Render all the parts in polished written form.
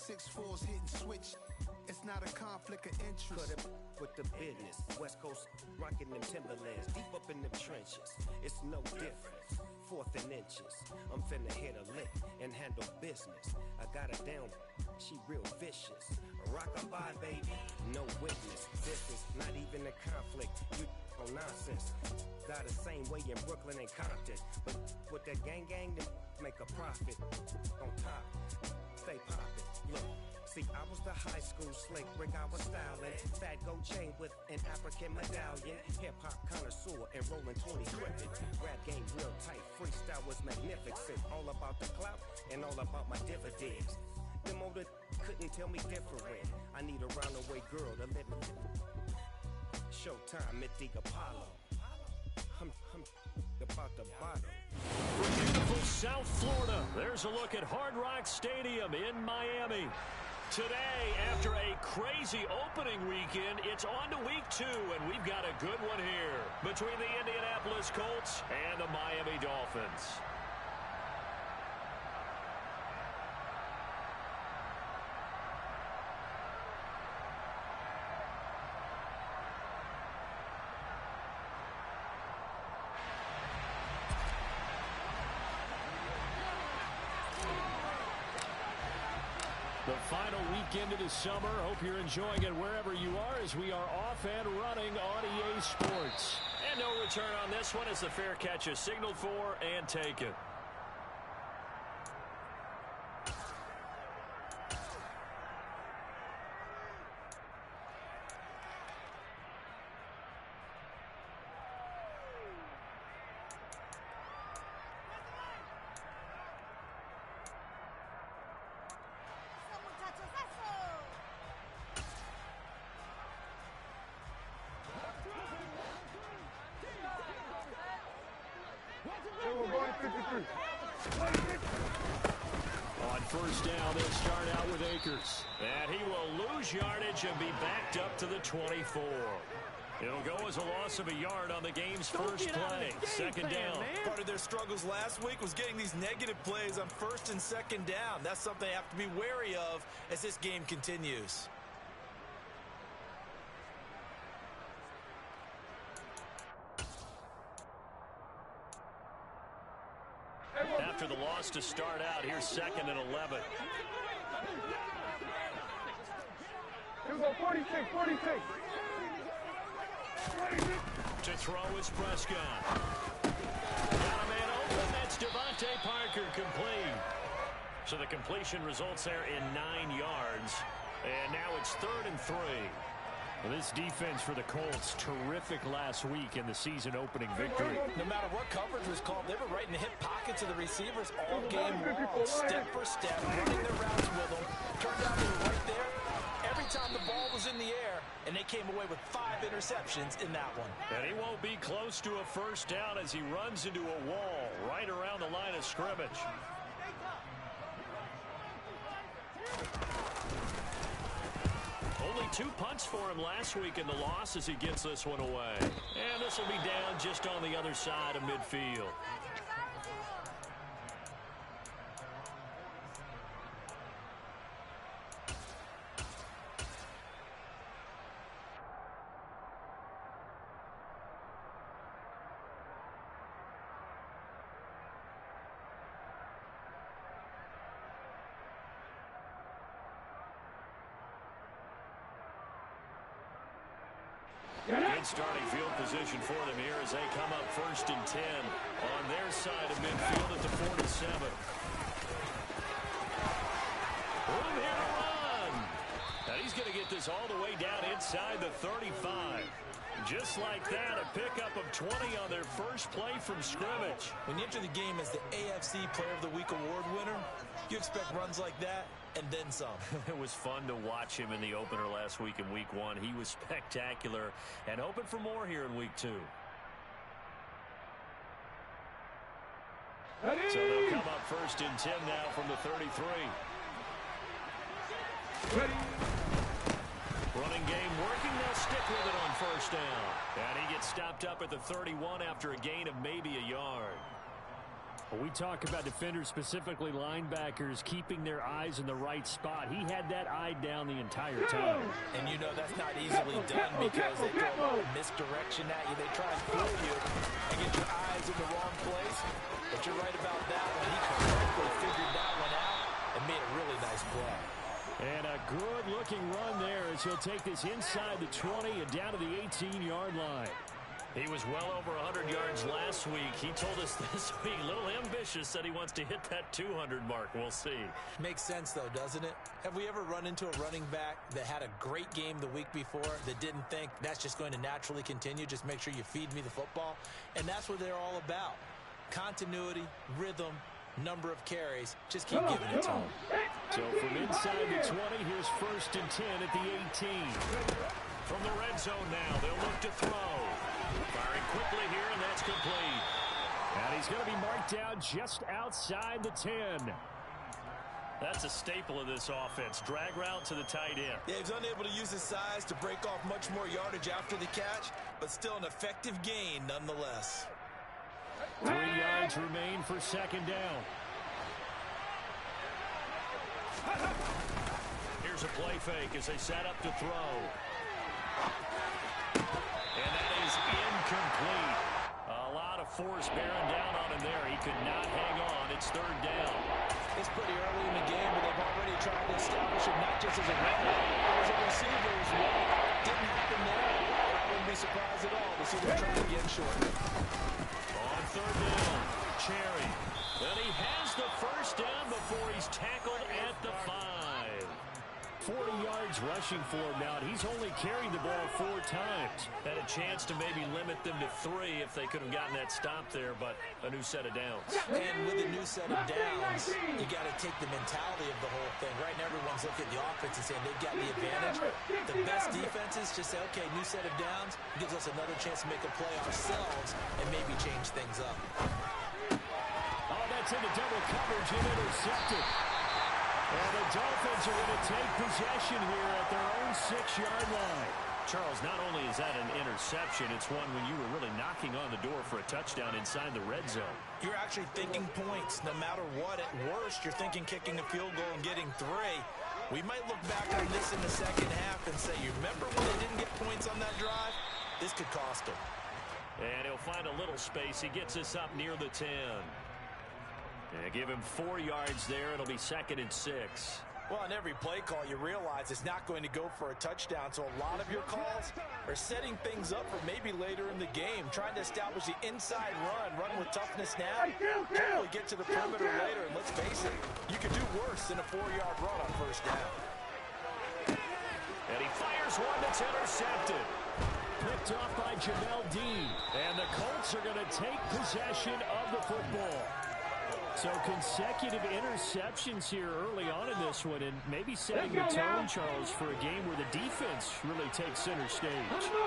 6'4's hitting switch. It's not a conflict of interest. Cut it with the business. West Coast rocking them Timberlands, deep up in them trenches. It's no different. 4th and inches. I'm finna hit a lick and handle business. I got her down, she real vicious. Rock-a-bye, baby, no witness. This is not even a conflict. You on nonsense. Got the same way in Brooklyn and Compton, but with that gang, then make a profit. On top, stay poppin'. Look. See, I was the high school slick Rick, I was styling. Fat gold chain with an African medallion. Hip-hop connoisseur and rolling 20 gripping. Rap game real tight, freestyle was magnificent. All about the clout and all about my dividends. Them older couldn't tell me different. I need a round-away girl to live in. Showtime at the Apollo. I'm about the bottom. From beautiful South Florida, there's a look at Hard Rock Stadium in Miami. Today, after a crazy opening weekend, it's on to week 2, and we've got a good one here between the Indianapolis Colts and the Miami Dolphins. The final weekend of the summer. Hope you're enjoying it wherever you are as we are off and running on EA Sports. And no return on this one as the fair catch is signaled for and taken. On first down, they'll start out with Akers. And he will lose yardage and be backed up to the 24. It'll go as a loss of a yard on the game's first play. Second down. Part of their struggles last week was getting these negative plays on first and second down. That's something they have to be wary of as this game continues. After the loss to start out, here's 2nd and 11. Here's a 46. To throw is Prescott. Got a man open. That's Devontae Parker complete. So the completion results there in 9 yards. And now it's 3rd and 3. Well, this defense for the Colts, terrific last week in the season-opening victory. No matter what coverage was called, they were right in the hip pockets of the receivers all game long. Step for step, running their routes with them. Turned out they were right there every time the ball was in the air, and they came away with 5 interceptions in that one. And he won't be close to a first down as he runs into a wall right around the line of scrimmage. Only 2 punts for him last week in the loss as he gets this one away. And this will be down just on the other side of midfield. Good starting field position for them here as they come up 1st and 10 on their side of midfield at the 47. Room here to run. And he's going to get this all the way down inside the 35. Just like that, a pickup of 20 on their first play from scrimmage. When you enter the game as the AFC Player of the Week award winner, you expect runs like that and then some. It was fun to watch him in the opener last week in week 1. He was spectacular and hoping for more here in week 2. So they'll come up 1st and 10 now from the 33. Running game working. They'll stick with it on first down. And he gets stopped up at the 31 after a gain of maybe a yard. Well, we talk about defenders, specifically linebackers, keeping their eyes in the right spot. He had that eye down the entire time. And you know that's not easily done because they throw a lot of misdirection at you. They try and fool you and get your eyes in the wrong place. But you're right about that one. He correctly figured that one out and made a really nice play. And a good-looking run there as he'll take this inside the 20 and down to the 18-yard line. He was well over 100 yards last week. He told us this week, a little ambitious, said he wants to hit that 200 mark. We'll see. Makes sense, though, doesn't it? Have we ever run into a running back that had a great game the week before that didn't think that's just going to naturally continue? Just make sure you feed me the football. And that's what they're all about. Continuity, rhythm, number of carries. Just keep giving it to them. So from inside the 20, here's 1st and 10 at the 18. From the red zone now, they'll look to throw. Firing quickly here, and that's complete. And he's going to be marked down just outside the 10. That's a staple of this offense. Drag route to the tight end. Yeah, he's unable to use his size to break off much more yardage after the catch, but still an effective gain nonetheless. 3 yards remain for 2nd down. Here's a play fake as they set up to throw. And that is incomplete. A lot of force bearing down on him there. He could not hang on. It's 3rd down. It's pretty early in the game, but they've already tried to establish it not just as a runner, but as a receiver as well. Didn't happen there. I wouldn't be surprised at all to see them try again shortly. On 3rd down, Cherry. And he has the 1st down before he's tackled at the 5. 40 yards rushing for him now. He's only carried the ball 4 times. Had a chance to maybe limit them to 3 if they could have gotten that stop there, but a new set of downs. And with a new set of downs, you got to take the mentality of the whole thing. Right now, everyone's looking at the offense and saying they've got the advantage. The best defenses just say, okay, new set of downs gives us another chance to make a play ourselves and maybe change things up. Oh, that's into double coverage and intercepted. And the Dolphins are going to take possession here at their own 6-yard line. Charles, not only is that an interception, it's one when you were really knocking on the door for a touchdown inside the red zone. You're actually thinking points no matter what. At worst, you're thinking kicking a field goal and getting 3. We might look back on this in the second half and say, you remember when they didn't get points on that drive? This could cost them. And he'll find a little space. He gets us up near the 10. And give him 4 yards there. It'll be 2nd and 6. Well, on every play call, you realize it's not going to go for a touchdown. So a lot of your calls are setting things up for maybe later in the game, trying to establish the inside run with toughness now, hopefully get to the perimeter later. And let's face it, you could do worse than a 4-yard run on 1st down. And he fires one that's intercepted. Picked off by Jamel Dean. And the Colts are going to take possession of the football. So consecutive interceptions here early on in this one, and maybe setting the tone, Charles, for a game where the defense really takes center stage.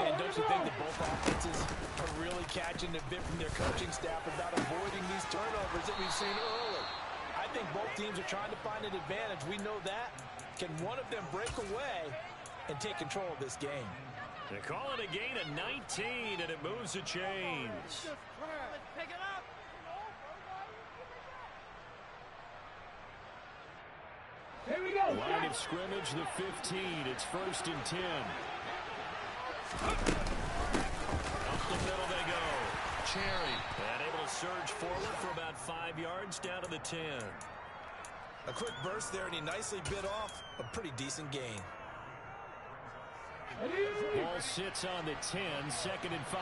And don't you think that both offenses are really catching a bit from their coaching staff about avoiding these turnovers that we've seen early? I think both teams are trying to find an advantage. We know that. Can one of them break away and take control of this game? They call it a gain of 19, and it moves the chains. Pick it up. Here we go. Line of scrimmage, the 15. It's 1st and 10. Up the middle they go. Cherry. And able to surge forward for about 5 yards down to the 10. A quick burst there, and he nicely bit off a pretty decent gain. Ball sits on the 10, 2nd and 5.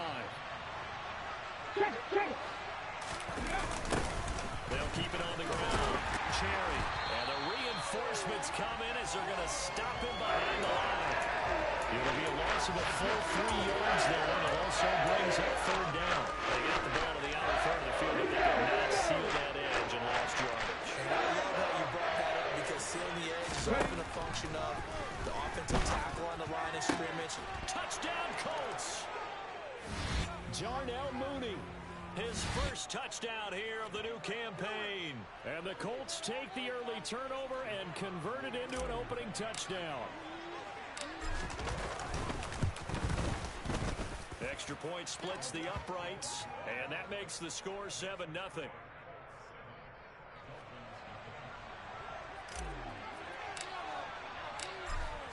They'll keep it on the ground. Cherry. And the reinforcements come in as they're going to stop him behind the line. It'll be a loss of a full 3 yards there, and it also brings up 3rd down. They get the ball to the outer part of the field, but they could not seal that edge and lost yardage. And I love how you brought that up because sealing the edge is often a function of the offensive tackle on the line of scrimmage. Touchdown, Colts! Darnell Mooney. His first touchdown here of the new campaign. And the Colts take the early turnover and convert it into an opening touchdown. Extra point splits the uprights, and that makes the score 7-0.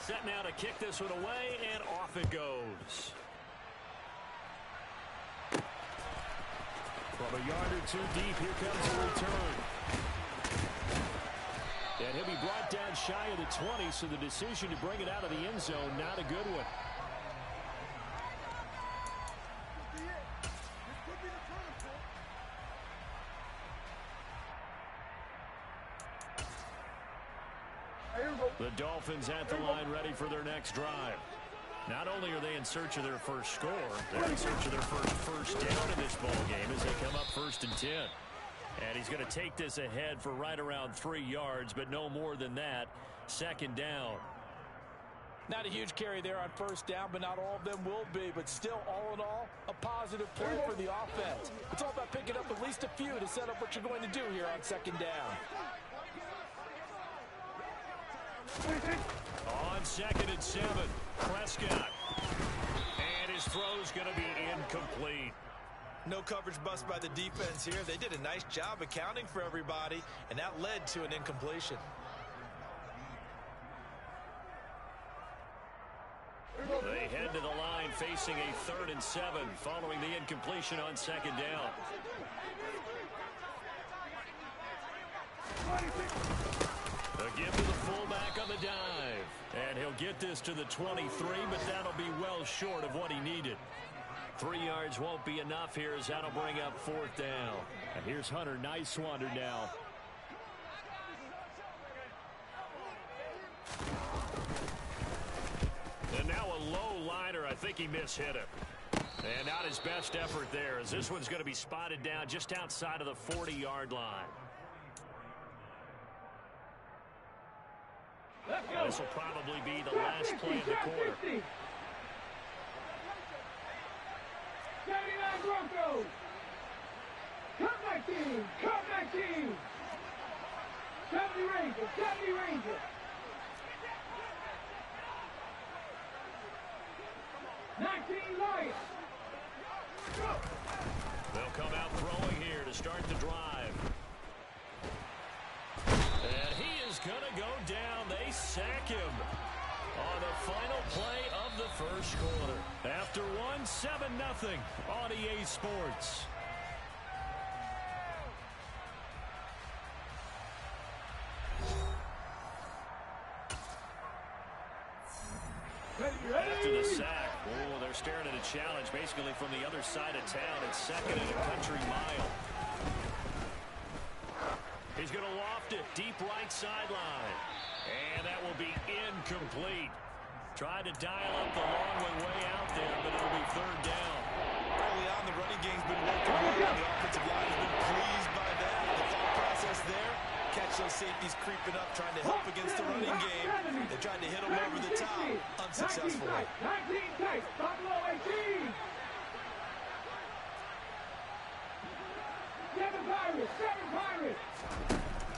Set now to kick this one away, and off it goes. From a yard or two deep, here comes the return. And he'll be brought down shy of the 20, so the decision to bring it out of the end zone, not a good one. The Dolphins at the line ready for their next drive. Not only are they in search of their first score, they're in search of their first down in this ball game as they come up 1st and 10. And he's going to take this ahead for right around 3 yards, but no more than that. 2nd down. Not a huge carry there on 1st down, but not all of them will be. But still, all in all, a positive play for the offense. It's all about picking up at least a few to set up what you're going to do here on 2nd down. On 2nd and 7, Prescott. And his throw's going to be incomplete. No coverage bust by the defense here. They did a nice job accounting for everybody, and that led to an incompletion. They head to the line facing a 3rd and 7 following the incompletion on 2nd down. A give to the fullback on the dive. And he'll get this to the 23, but that'll be well short of what he needed. 3 yards won't be enough here as that'll bring up 4th down. And here's Hunter Nicewander now. And now a low liner. I think he mishit it. And not his best effort there, as this one's going to be spotted down just outside of the 40-yard line. This will probably be the last play of the quarter. 79 Broncos. Cut my team. Cut my team. 70 Rangers. 70 Rangers. 19 Lions. They'll come out throwing here to start the drive. And he is going to go down. They sack him on the final play of the first quarter. After 7-0 on EA Sports. After the sack, they're staring at a challenge basically from the other side of town. It's 2nd and a country mile. He's going to loft it deep right sideline. And that will be incomplete. Tried to dial up the long way out there, but it'll be 3rd down. Early on, the running game's been working well. The offensive line has been pleased by that. The thought process there, catch those safeties creeping up, trying to help against the running game. They tried to hit them over the top, unsuccessfully. 19 tight. Buffalo 18. 7 Pirates. 7 Pirates.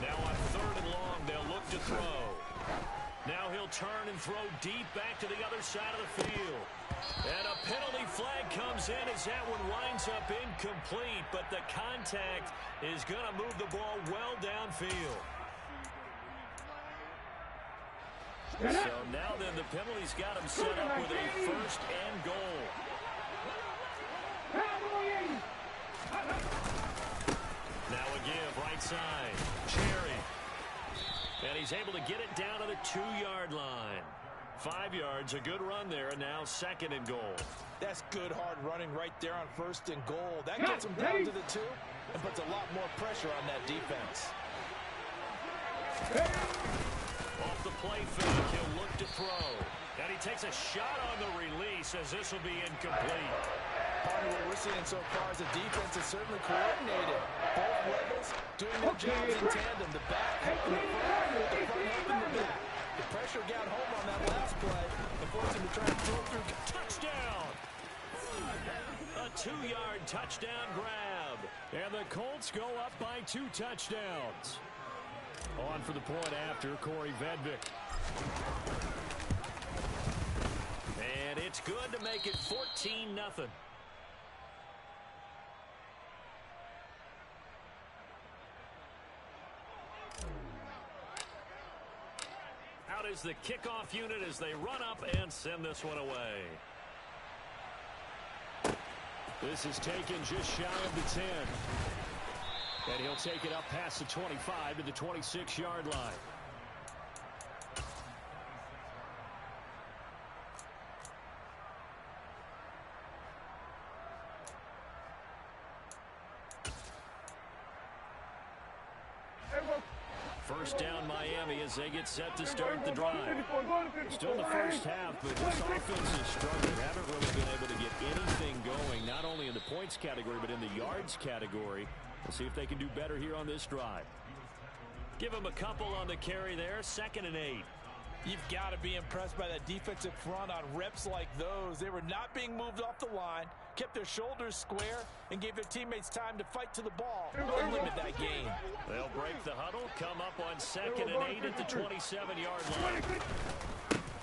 Now on 3rd and long, they'll look to throw. Now he'll turn and throw deep back to the other side of the field. And a penalty flag comes in as that one winds up incomplete, but the contact is going to move the ball well downfield. So now then the penalty's got him set up with a 1st and goal. Now a give, right side. Cherry. And he's able to get it down to the 2-yard line. 5 yards, a good run there, and now 2nd and goal. That's good hard running right there on 1st and goal. That gets him down to the 2 and puts a lot more pressure on that defense. Off the play fake, he'll look to throw. And he takes a shot on the release as this will be incomplete. Part of what we're seeing so far is the defense is certainly coordinated. Both levels doing their jobs in tandem. The back helping the front, the front helping the back. The pressure got home on that last play and forced him to try and throw through. Touchdown! A 2-yard touchdown grab. And the Colts go up by 2 touchdowns. On for the point after, Corey Vedvik. And it's good to make it 14-0. out is the kickoff unit as they run up and send this one away. This is taken just shy of the 10. And he'll take it up past the 25 to the 26-yard line. First down Miami as they get set to start the drive. Still in the first half, but this offense is struggling. Haven't really been able to get anything going, not only in the points category, but in the yards category. We'll see if they can do better here on this drive. Give them a couple on the carry there, 2nd and 8. You've got to be impressed by that defensive front on reps like those. They were not being moved off the line, kept their shoulders square, and gave their teamimates time to fight to the ball and limit that gain. They'll break the huddle, come up on 2nd and 8 at the 27-yard line.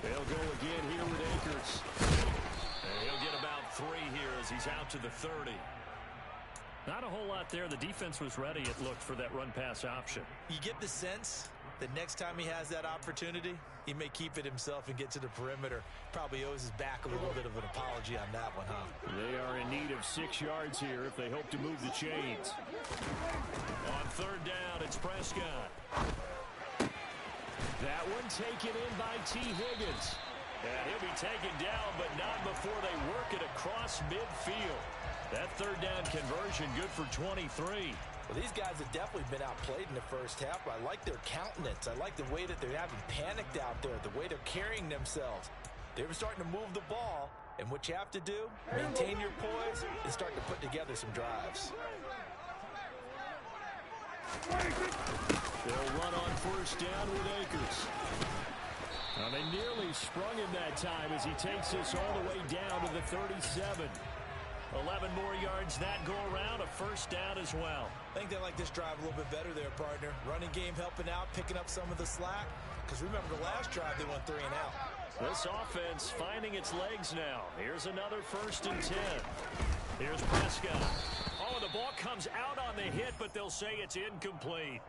They'll go again here with Akers. And he'll get about 3 here as he's out to the 30. Not a whole lot there. The defense was ready, it looked, for that run-pass option. You get the sense that next time he has that opportunity, he may keep it himself and get to the perimeter. Probably owes his back a little bit of an apology on that one, huh? They are in need of 6 yards here if they hope to move the chains. On 3rd down, it's Prescott. That one taken in by T. Higgins. And he'll be taken down, but not before they work it across midfield. That 3rd down conversion good for 23. Well, these guys have definitely been outplayed in the first half. I like their countenance. I like the way that they're having panicked out there, the way they're carrying themselves. They were starting to move the ball, and what you have to do, maintain your poise and start to put together some drives. They'll run on 1st down with Akers. Now they nearly sprung him that time as he takes this all the way down to the 37. 11 more yards that go around, a 1st down as well. I think they like this drive a little bit better there, partner. Running game helping out, picking up some of the slack. Because remember, the last drive, they went 3 and out. This offense finding its legs now. Here's another 1st and 10. Here's Prescott. Oh, the ball comes out on the hit, but they'll say it's incomplete.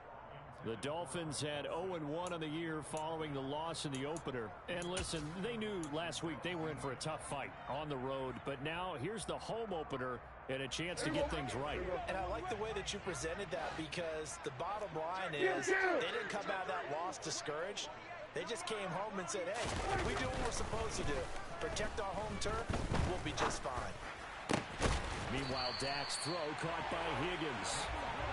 The Dolphins had 0-1 on the year following the loss in the opener. And listen, they knew last week they were in for a tough fight on the road. But now here's the home opener and a chance to get things right. And I like the way that you presented that, because the bottom line is they didn't come out of that loss discouraged. They just came home and said, hey, if we do what we're supposed to do, protect our home turf, we'll be just fine. Meanwhile, Dak's throw caught by Higgins.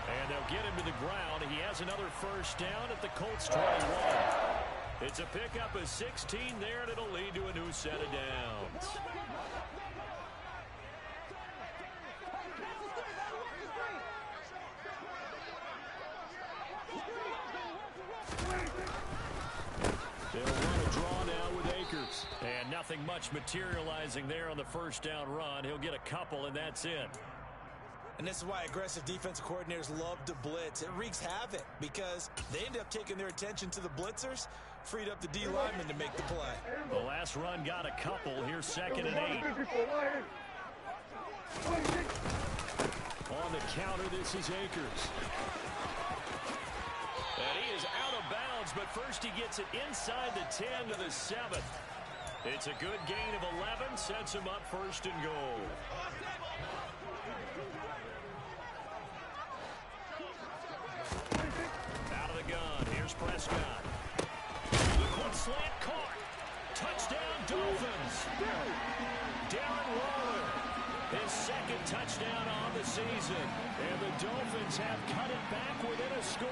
And they'll get him to the ground. He has another 1st down at the Colts 21. It's a pickup of 16 there, and it'll lead to a new set of downs. They'll run a draw now with Akers. And nothing much materializing there on the 1st down run. He'll get a couple, and that's it. And this is why aggressive defensive coordinators love to blitz. It wreaks havoc because they end up taking their attention to the blitzers, freed up the D lineman to make the play. The last run got a couple. Here's 2nd and 8. On the counter, this is Akers. And he is out of bounds, but first he gets it inside the 10 to the 7. It's a good gain of 11, sets him up 1st and goal. Out of the gun, here's Prescott. The quick slant caught. Touchdown, Dolphins. Darren Waller, his 2nd touchdown on the season. And the Dolphins have cut it back within a score.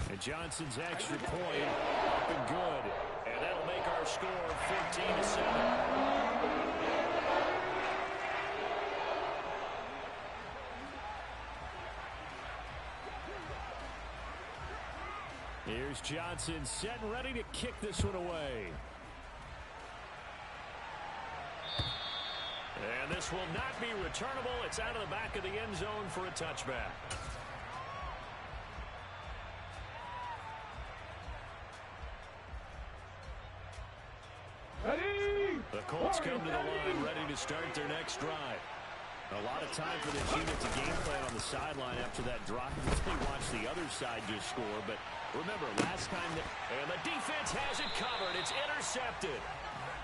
And Johnson's extra point up and good. And that'll make our score 14-7. Here's Johnson set and ready to kick this one away. And this will not be returnable. It's out of the back of the end zone for a touchback. Ready? The Colts come to the line ready to start their next drive. A lot of time for this unit to game plan on the sideline after that drive. They watch the other side just score, but Remember, last time, and the defense has it covered. It's intercepted.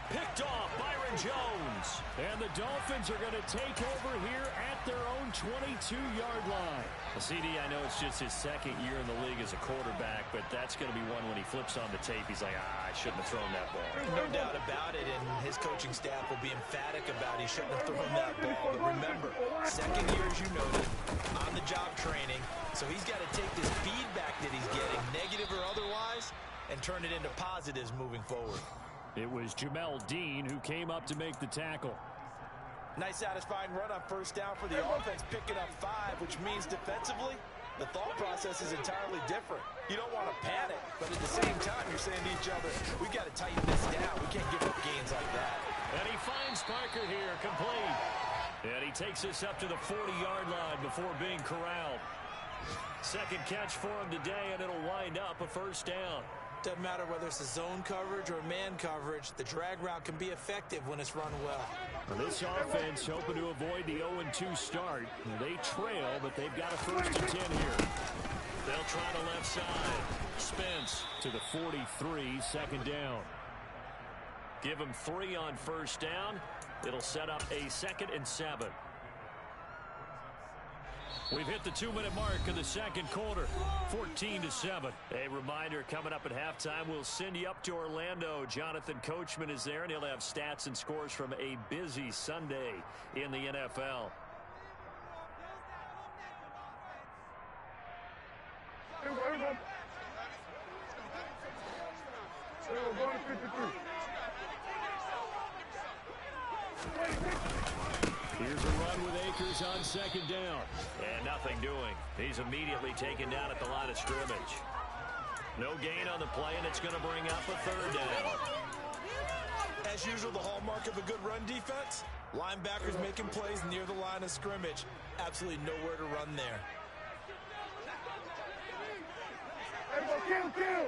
Picked off Byron Jones. And the Dolphins are going to take over here at their own 22-yard line. CD, I know it's just his second year in the league as a quarterback, but that's going to be one when he flips on the tape. He's like, I shouldn't have thrown that ball. No doubt about it, and his coaching staff will be emphatic about he shouldn't have thrown that ball. But remember, second year, as you noted, on-the-job training, so he's got to take this feedback that he's getting, negative or otherwise, and turn it into positives moving forward. It was Jamel Dean who came up to make the tackle. Nice satisfying run on first down for the offense, picking up 5, which means defensively, the thought process is entirely different. You don't want to panic, but at the same time, you're saying to each other, we've got to tighten this down. We can't give up gains like that. And he finds Parker here, complete. And he takes us up to the 40-yard line before being corralled. Second catch for him today, and it'll wind up a first down. Doesn't matter whether it's a zone coverage or man coverage, the drag route can be effective when it's run well. This offense hoping to avoid the 0-2 start. They trail, but they've got a 1st and 10 here. They'll try the left side. Spence to the 43, second down. Give him 3 on first down. It'll set up a 2nd and 7. We've hit the 2-minute mark of the second quarter, 14-7. A reminder, coming up at halftime, we'll send you up to Orlando. Jonathan Coachman is there, and he'll have stats and scores from a busy Sunday in the NFL. Here's a run with Akers on second down. And nothing doing. He's immediately taken down at the line of scrimmage. No gain on the play, and it's going to bring up a 3rd down. As usual, the hallmark of a good run defense, linebackers making plays near the line of scrimmage. Absolutely nowhere to run there. Kill!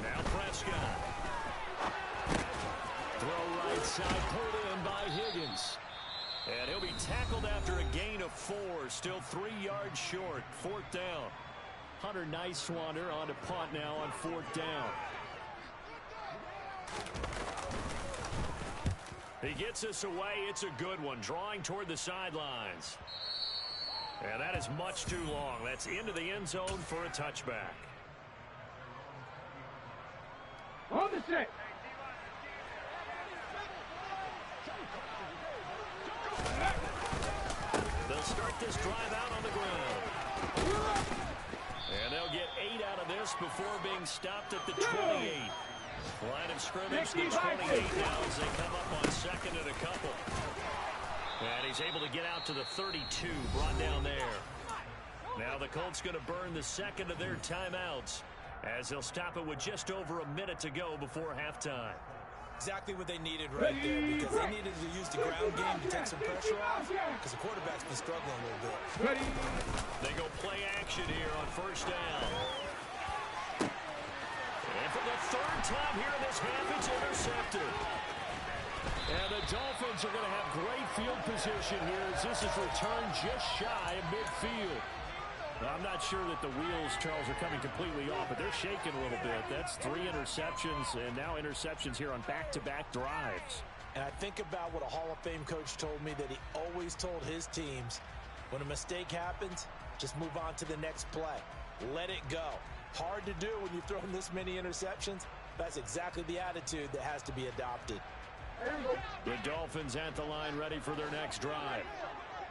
Now Prescott. Throw right side, pulled in by Higgins. And he'll be tackled after a gain of 4. Still 3 yards short. 4th down. Hunter Nicewander on to punt now on 4th down. He gets us away. It's a good one. Drawing toward the sidelines. And that is much too long. That's into the end zone for a touchback. On the set. They'll start this drive out on the ground. And they'll get 8 out of this before being stopped at the 28. Line of scrimmage, the 28 now as they come up on 2nd and a couple. And he's able to get out to the 32, brought down there. Now the Colts going to burn the 2nd of their timeouts as they'll stop it with just over a minute to go before halftime. Exactly what they needed right there, because they needed to use the ground game to take some pressure off, because the quarterback's been struggling a little bit. They go play action here on first down. And for the 3rd time here in this half, it's intercepted. And the Dolphins are going to have great field position here as this is returned just shy of midfield. I'm not sure that the wheels, Charles, are coming completely off, but they're shaking a little bit. That's 3 interceptions, and now interceptions here on back-to-back drives. And I think about what a Hall of Fame coach told me, that he always told his teams, when a mistake happens, just move on to the next play. Let it go. Hard to do when you've thrown this many interceptions. That's exactly the attitude that has to be adopted. The Dolphins at the line, ready for their next drive.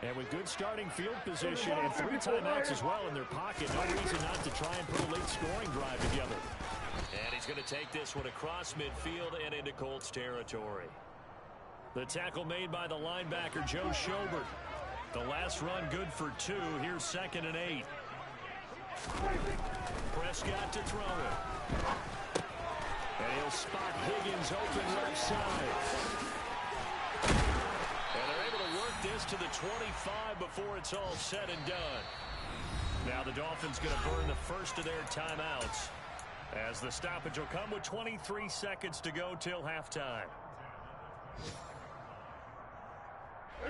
And with good starting field position and 3 timeouts as well in their pocket, no reason not to try and put a late scoring drive together. And he's going to take this one across midfield and into Colts territory. The tackle made by the linebacker, Joe Schobert. The last run good for 2. Here's 2nd and 8. Prescott to throw it. And he'll spot Higgins open left side. And they're able to work this to the 25 before it's all said and done. Now the Dolphins going to burn the 1st of their timeouts as the stoppage will come with 23 seconds to go till halftime. A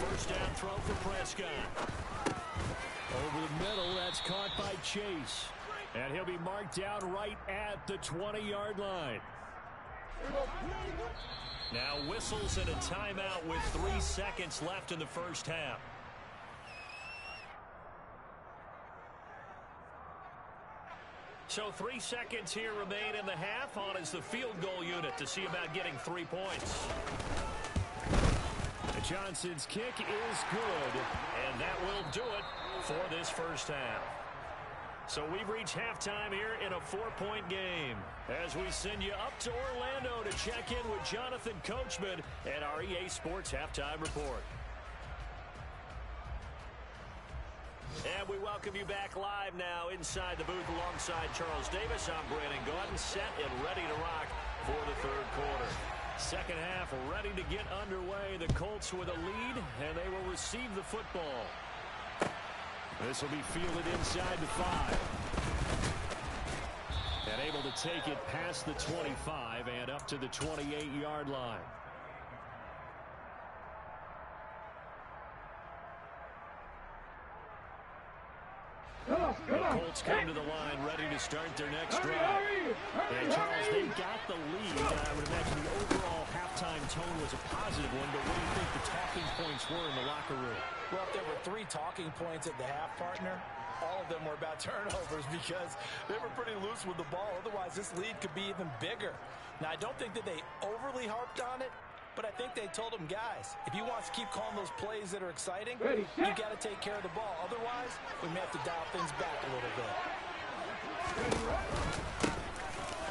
first down throw for Prescott. Over the middle, that's caught by Chase. And he'll be marked down right at the 20-yard line. Now whistles and a timeout with 3 seconds left in the first half. So 3 seconds here remain in the half. On is the field goal unit to see about getting 3 points. Johnson's kick is good, and that will do it for this first half. So we've reached halftime here in a 4-point game as we send you up to Orlando to check in with Jonathan Coachman at our EA Sports Halftime Report. And we welcome you back live now inside the booth alongside Charles Davis. I'm Brandon Gaudin, set and ready to rock for the third quarter. Second half ready to get underway. The Colts with a lead, and they will receive the football. This will be fielded inside the 5. And able to take it past the 25 and up to the 28-yard line. The Colts come to the line ready to start their next drive. And Charles, they got the lead. I would imagine the overall halftime tone was a positive one, but what do you think the talking points were in the locker room? Well, if there were 3 talking points at the half, partner, all of them were about turnovers because they were pretty loose with the ball. Otherwise, this lead could be even bigger. Now, I don't think that they overly harped on it, but I think they told them, guys, if you want to keep calling those plays that are exciting, you got to take care of the ball. Otherwise, we may have to dial things back a little bit.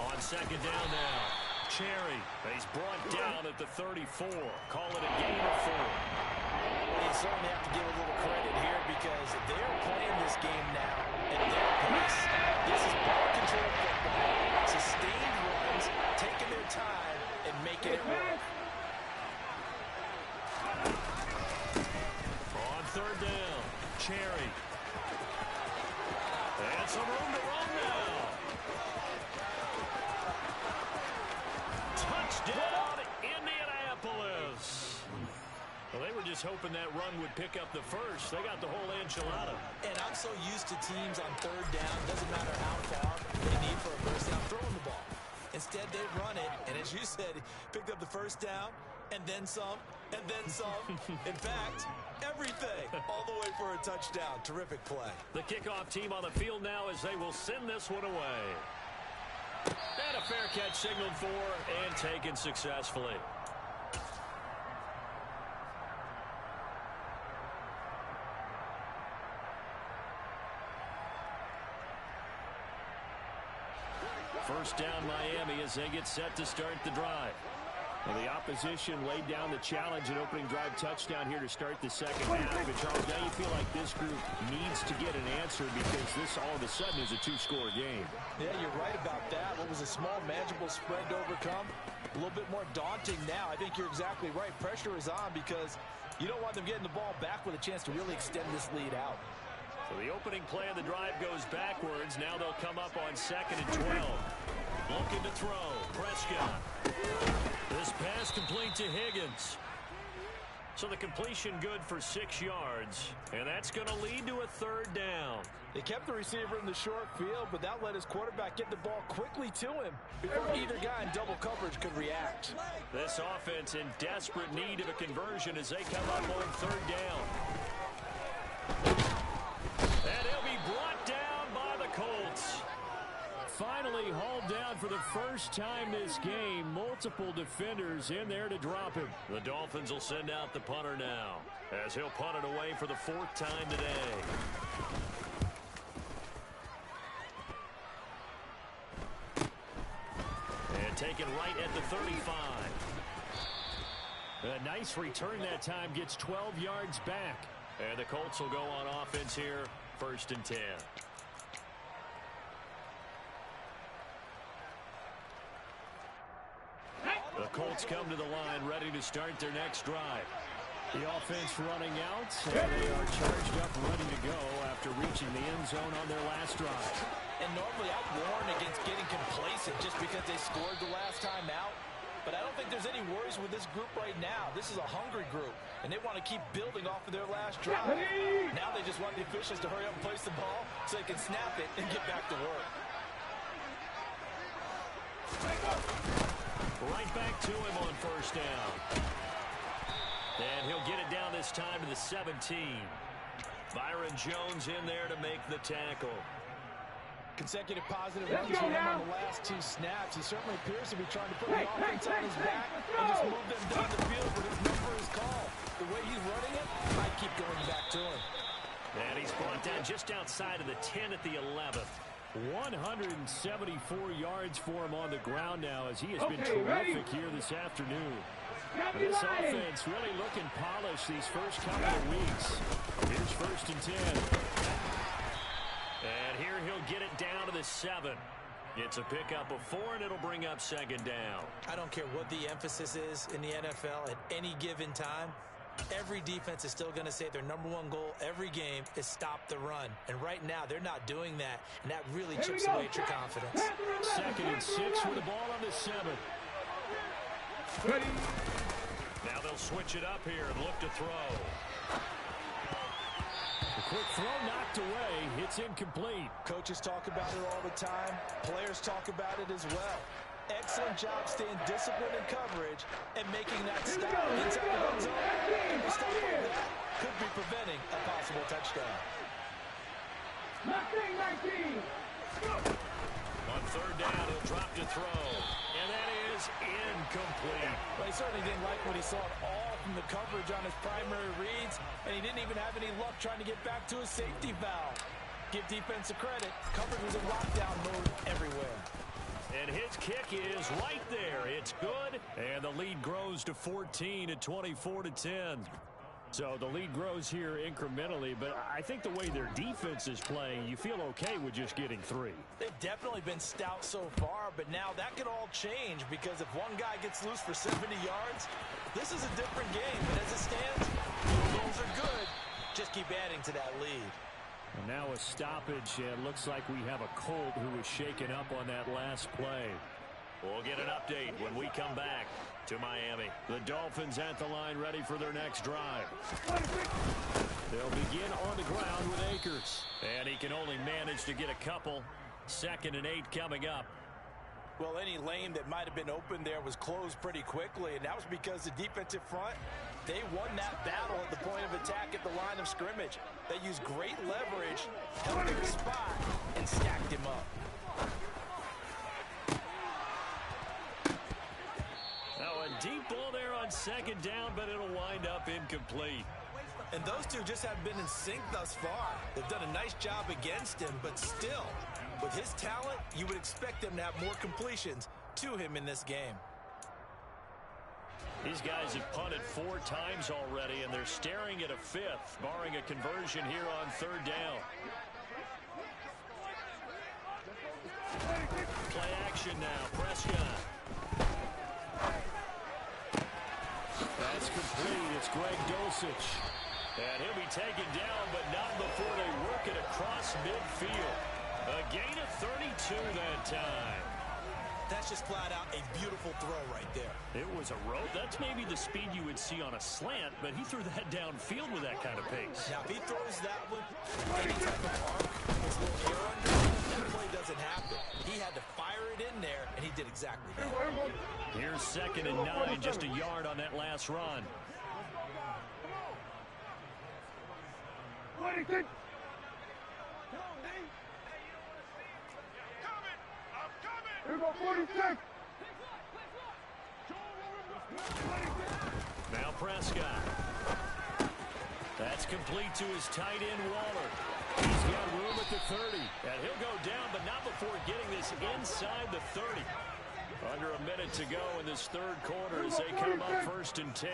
On second down now, Cherry. He's brought down at the 34. Call it a gain of 4. You certainly have to give a little credit here because they're playing this game now at their pace. This is ball control football. Sustained runs, taking their time, and making it work. On third down, Cherry. And some room to run now. Touchdown, Indianapolis. Well, they were just hoping that run would pick up the first. They got the whole enchilada. And I'm so used to teams on third down, doesn't matter how far they need for a first down, throwing the ball. Instead, they run it, and as you said, picked up the first down, and then some, and then some. In fact, everything, all the way for a touchdown. Terrific play. The kickoff team on the field now as they will send this one away. And a fair catch signaled for and taken successfully. First down Miami as they get set to start the drive. Well, the opposition laid down the challenge and opening drive touchdown here to start the second half. But Charles, now you feel like this group needs to get an answer because this all of a sudden is a 2-score game. Yeah, you're right about that. What was a small, manageable spread to overcome? A little bit more daunting now. I think you're exactly right. Pressure is on because you don't want them getting the ball back with a chance to really extend this lead out. So the opening play of the drive goes backwards. Now they'll come up on 2nd and 12. Looking to throw. Prescott. This pass complete to Higgins. So the completion good for 6 yards. And that's going to lead to a third down. They kept the receiver in the short field, but that let his quarterback get the ball quickly to him before either guy in double coverage could react. This offense in desperate need of a conversion as they come up on third down. And he'll be brought down by the Colts. Finally hauled down for the first time this game. Multiple defenders in there to drop him. The Dolphins will send out the punter now as he'll punt it away for the 4th time today. And taken right at the 35. A nice return that time, gets 12 yards back. And the Colts will go on offense here, 1st and 10. The Colts come to the line ready to start their next drive. The offense running out, and they are charged up, ready to go after reaching the end zone on their last drive. And normally I warn against getting complacent just because they scored the last time out. But I don't think there's any worries with this group right now. This is a hungry group, and they want to keep building off of their last drive. Now they just want the officials to hurry up and place the ball so they can snap it and get back to work. Right back to him on first down. And he'll get it down this time to the 17. Byron Jones in there to make the tackle. Consecutive positive runs for him on the last 2 snaps. He certainly appears to be trying to put the offense on his back and just move them down the field, but his number is called. The way he's running it, I keep going back to him. And he's brought down just outside of the 10 at the 11th. 174 yards for him on the ground now as he has been terrific here this afternoon. This offense really looking polished these first couple of weeks. Here's first and 10. And here he'll get it down to the 7. It's a pickup of 4, and it'll bring up second down. I don't care what the emphasis is in the NFL at any given time. Every defense is still going to say their #1 goal every game is stop the run. And right now, they're not doing that, and that really chips away at your confidence. Second and 6 with the ball on the 7. Ready. Now they'll switch it up here and look to throw. The quick throw knocked away. It's incomplete. Coaches talk about it all the time. Players talk about it as well. Excellent job staying disciplined in coverage and making that stop inside the red zone. A stop like that could be preventing a possible touchdown. 19. On third down, he'll drop to throw. And that is incomplete. Well, he certainly didn't like what he saw at all from the coverage on his primary reads, and he didn't even have any luck trying to get back to his safety valve. Give defense a credit. Coverage was in lockdown mode everywhere. And his kick is right there. It's good. And the lead grows to 14 at 24-10. So the lead grows here incrementally, but I think the way their defense is playing, you feel okay with just getting 3. They've definitely been stout so far, but now that could all change because if one guy gets loose for 70 yards, this is a different game. But as it stands, goals are good. Just keep adding to that lead. And now a stoppage, and looks like we have a Colt who was shaken up on that last play. We'll get an update when we come back to Miami. The Dolphins at the line ready for their next drive. They'll begin on the ground with Akers. And he can only manage to get a couple. 2nd and 8 coming up. Well, any lane that might have been open there was closed pretty quickly, and that was because the defensive front, they won that battle at the point of attack at the line of scrimmage. They used great leverage, held their spot, and stacked him up. Now a deep ball there on 2nd down, but it'll wind up incomplete. And those two just haven't been in sync thus far. They've done a nice job against him, but still, with his talent, you would expect them to have more completions to him in this game. These guys have punted 4 times already, and they're staring at a 5th, barring a conversion here on 3rd down. Play action now, Prescott. That's complete. It's Greg Dulcich. And he'll be taken down, but not before they work it across midfield. A gain of 32 that time. That's just flat out a beautiful throw right there. It was a rope. That's maybe the speed you would see on a slant, but he threw that downfield with that kind of pace. Now, if he throws that with any type of arc, with a little air under it, that play doesn't happen. He had to fire it in there, and he did exactly that. Here's 2nd and 9, just a yard on that last run. 46. Here go 46. Now Prescott. That's complete to his tight end, Waller. He's got room at the 30. And he'll go down, but not before getting this inside the 30. Under a minute to go in this 3rd quarter as they come up 1st and 10.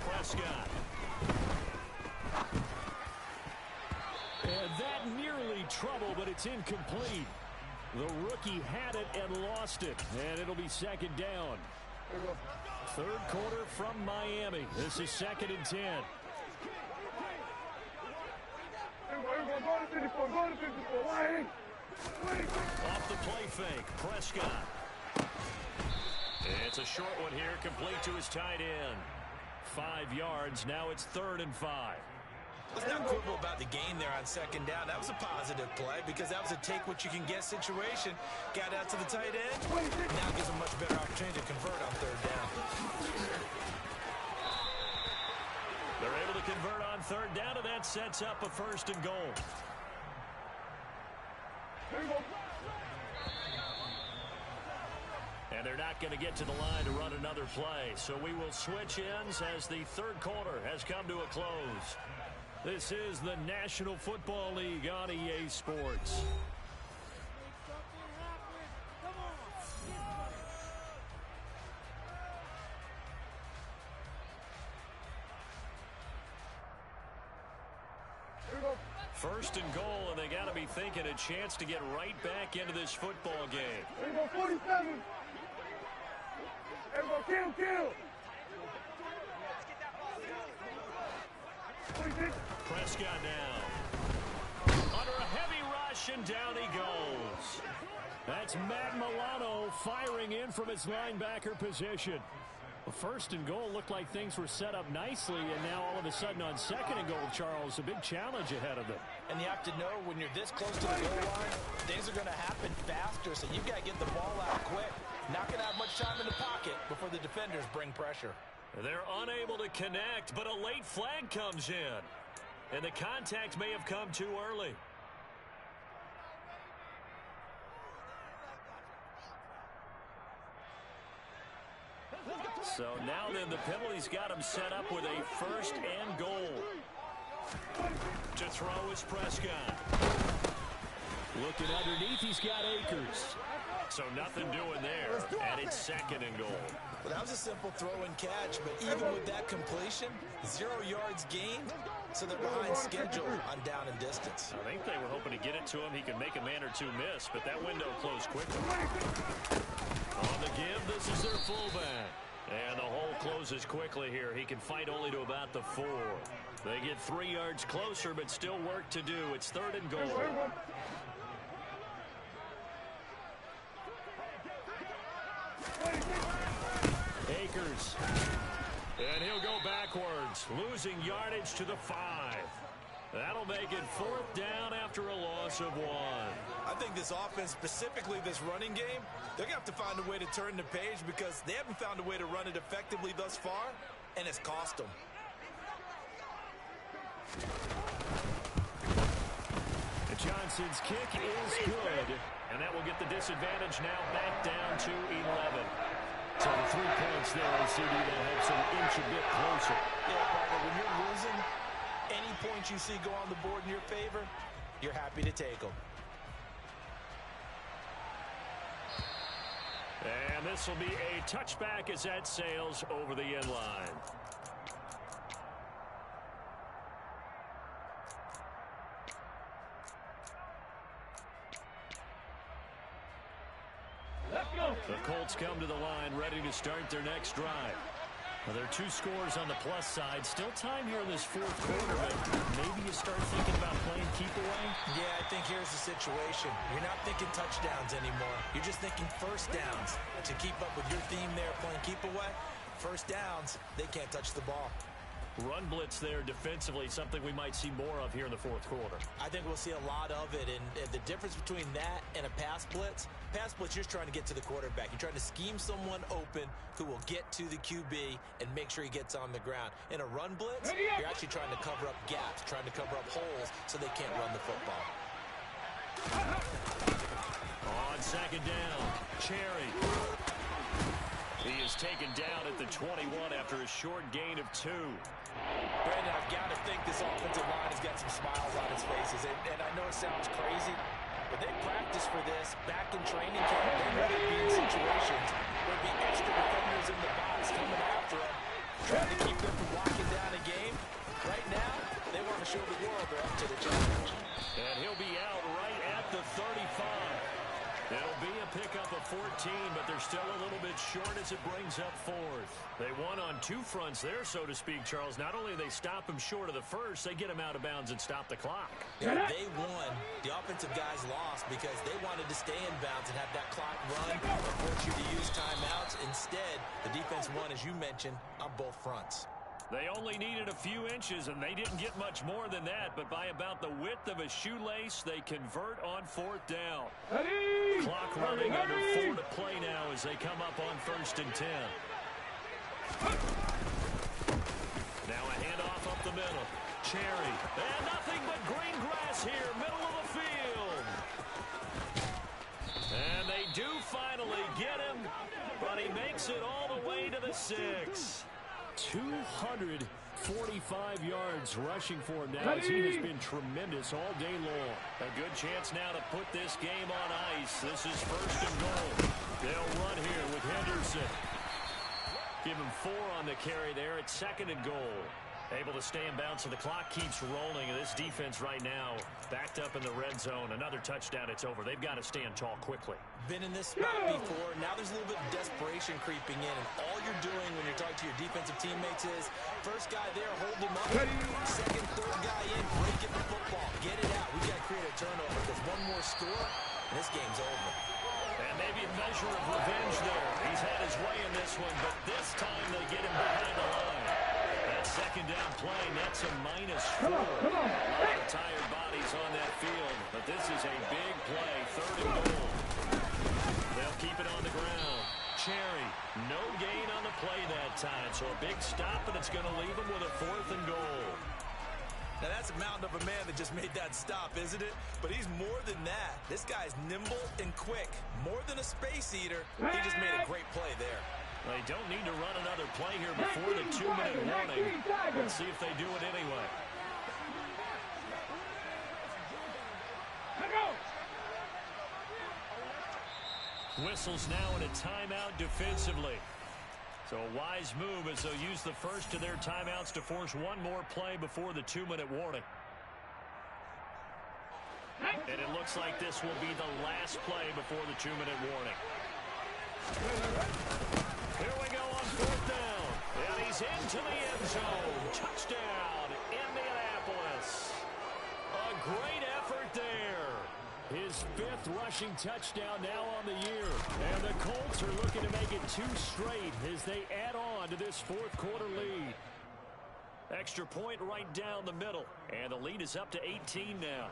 Prescott. And that nearly trouble, but it's incomplete. The rookie had it and lost it, and it'll be 2nd down. Third quarter from Miami. This is 2nd and 10. Off the play fake, Prescott. It's a short one here, complete to his tight end. 5 yards, now it's 3rd and 5. Let's not quibble about the gain there on 2nd down. That was a positive play because that was a take-what-you-can-get situation. Got out to the tight end. Now gives a much better opportunity to convert on 3rd down. They're able to convert on 3rd down, and that sets up a 1st and goal. And they're not going to get to the line to run another play. So we will switch ends as the 3rd quarter has come to a close. This is the National Football League on EA Sports. First and goal, and they got to be thinking a chance to get right back into this football game. 47. Everybody kill. Prescott now. Under a heavy rush, and down he goes. That's Matt Milano firing in from his linebacker position. First and goal looked like things were set up nicely, and now all of a sudden on 2nd and goal, Charles, a big challenge ahead of them. And you have to know when you're this close to the goal line, things are going to happen faster, so you've got to get the ball out quick. Not going to have much time in the pocket before the defenders bring pressure. They're unable to connect, but a late flag comes in. And the contact may have come too early. So now then the penalty's got him set up with a 1st and goal. To throw is Prescott. Looking underneath, he's got Akers. So nothing doing there, and it's 2nd and goal. Well, that was a simple throw and catch, but even with that completion, 0 yards gained, so they're behind schedule on down and distance. I think they were hoping to get it to him. He could make a man or two miss, but that window closed quickly. On the give, this is their fullback. And the hole closes quickly here. He can fight only to about the 4. They get 3 yards closer, but still work to do. It's 3rd and goal. Akers. And he'll go backwards, losing yardage to the 5. That'll make it 4th down after a loss of 1. I think this offense, specifically this running game, they're going to have to find a way to turn the page because they haven't found a way to run it effectively thus far, and it's cost them. Johnson's kick is good, and that will get the disadvantage now back down to 11. So the 3 points there, CD, that helps them inch a bit closer. Yeah, Parker, when you're losing, any points you see go on the board in your favor, you're happy to take them. And this will be a touchback as that sails over the end line. The Colts come to the line ready to start their next drive. Well, there are 2 scores on the plus side. Still time here in this 4th quarter, but maybe you start thinking about playing keep away? Yeah, I think here's the situation. You're not thinking touchdowns anymore. You're just thinking 1st downs. To keep up with your theme there, playing keep away, 1st downs, they can't touch the ball. Run blitz there defensively, something we might see more of here in the 4th quarter. I think we'll see a lot of it, and the difference between that and a pass blitz, you're just trying to get to the quarterback. You're trying to scheme someone open who will get to the QB and make sure he gets on the ground. In a run blitz, you're actually trying to cover up gaps, trying to cover up holes so they can't run the football. On 2nd down, Cherry. He is taken down at the 21 after a short gain of 2. Brandon, I've got to think this offensive line has got some smiles on its faces, and I know it sounds crazy, but they practiced for this back in training camp. They know they'd be in situations where there'd be extra defenders in the box coming after them, trying to keep them from locking down a game. Right now, they want to show the world they're up to the challenge. And he'll be out right at the 35. It'll be a pickup of but they're still a little bit short as it brings up fourth. They won on two fronts there, so to speak, Charles. Not only do they stop him short of the first, they get him out of bounds and stop the clock. Yeah, they won. The offensive guys lost because they wanted to stay in bounds and have that clock run and force you to use timeouts. Instead, the defense won, as you mentioned, on both fronts. They only needed a few inches, and they didn't get much more than that, but by about the width of a shoelace, they convert on fourth down. Clock running under 4 to play now as they come up on 1st and 10. Now a handoff up the middle. Cherry. And nothing but green grass here, middle of the field. And they do finally get him, but he makes it all the way to the 6. 245 yards rushing for him now as he has been tremendous all day long. A good chance now to put this game on ice. This is 1st and goal. They'll run here with Henderson. Give him 4 on the carry there at 2nd and goal. Able to stay in bounds, so the clock keeps rolling. And this defense right now backed up in the red zone. Another touchdown, it's over. They've got to stand tall quickly. Been in this spot before. Now there's a little bit of desperation creeping in. And all you're doing when you're talking to your defensive teammates is, first guy there, hold him up. Second, third guy in, break it the football. Get it out. We got to create a turnover because one more score, and this game's over. And maybe a measure of revenge there. He's had his way in this one, but this time they get him behind the line. That second down play, that's a -4. A lot of tired bodies on that field, but this is a big play, 3rd and goal. They'll keep it on the ground. Cherry, no gain on the play that time, so a big stop, and it's going to leave them with a 4th and goal. Now, that's a mountain of a man that just made that stop, isn't it? But he's more than that. This guy's nimble and quick. More than a space eater, he just made a great play there. They don't need to run another play here before the 2-minute warning. Let's see if they do it anyway. Whistles now in a timeout defensively. So a wise move as they'll use the first of their timeouts to force one more play before the 2-minute warning. And it looks like this will be the last play before the 2-minute warning. Here we go on 4th down. And he's into the end zone. Touchdown, Indianapolis. A great effort there. His 5th rushing touchdown now on the year. And the Colts are looking to make it 2 straight as they add on to this 4th quarter lead. Extra point right down the middle. And the lead is up to 18 now.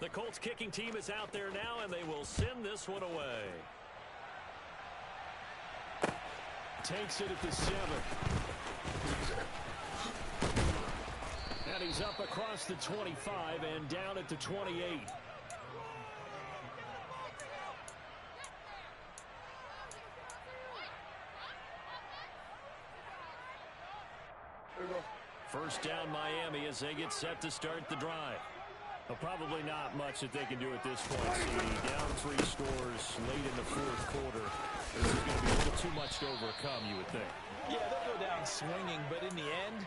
The Colts kicking team is out there now, and they will send this one away. Takes it at the 7. And he's up across the 25 and down at the 28. First down Miami as they get set to start the drive. Well, probably not much that they can do at this point. See, down 3 scores late in the 4th quarter. This is going to be a little too much to overcome, you would think. Yeah, they'll go down swinging, but in the end,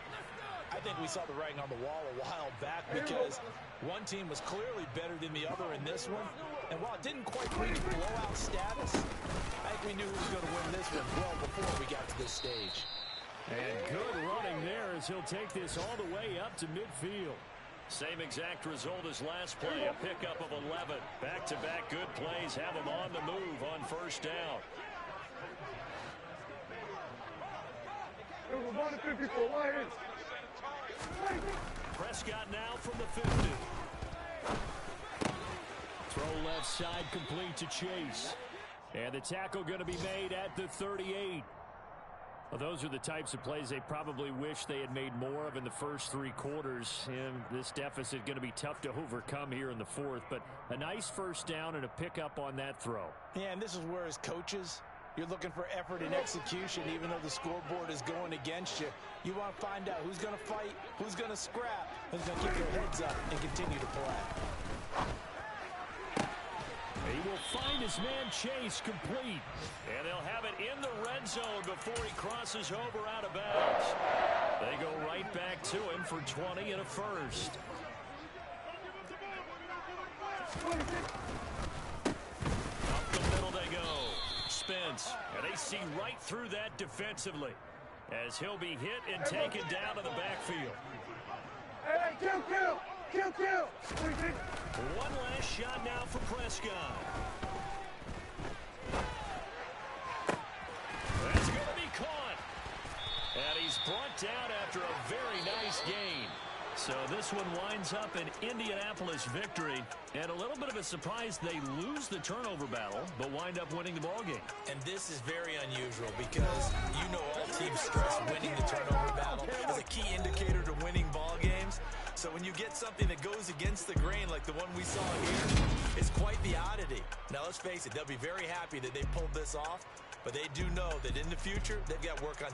I think we saw the writing on the wall a while back because one team was clearly better than the other in this one. And while it didn't quite reach blowout status, I think we knew who was going to win this one well before we got to this stage. And good running there as he'll take this all the way up to midfield. Same exact result as last play, a pickup of 11. Back-to-back good plays have him on the move on 1st down. Prescott now from the 50. Throw left side complete to Chase. And the tackle going to be made at the 38. Well, those are the types of plays they probably wish they had made more of in the first 3 quarters. And this deficit going to be tough to overcome here in the 4th. But a nice first down and a pickup on that throw. Yeah, and this is where as coaches, you're looking for effort and execution. Even though the scoreboard is going against you, you want to find out who's going to fight, who's going to scrap, who's going to keep their heads up and continue to play. He will find his man Chase complete. And they'll have it in the red zone before he crosses over out of bounds. They go right back to him for 20 and a first. They see right through that defensively as he'll be hit and taken down to the backfield. Hey, kill! One last shot now for Prescott. That's going to be caught. And he's brought down after a very nice gain. So this one winds up an Indianapolis victory. And a little bit of a surprise, they lose the turnover battle, but wind up winning the ball game. And this is very unusual because you know all teams stress winning the turnover battle as a key indicator to winning ball games. So when you get something that goes against the grain like the one we saw here, it's quite the oddity. Now let's face it, they'll be very happy that they pulled this off, but they do know that in the future, they've got work on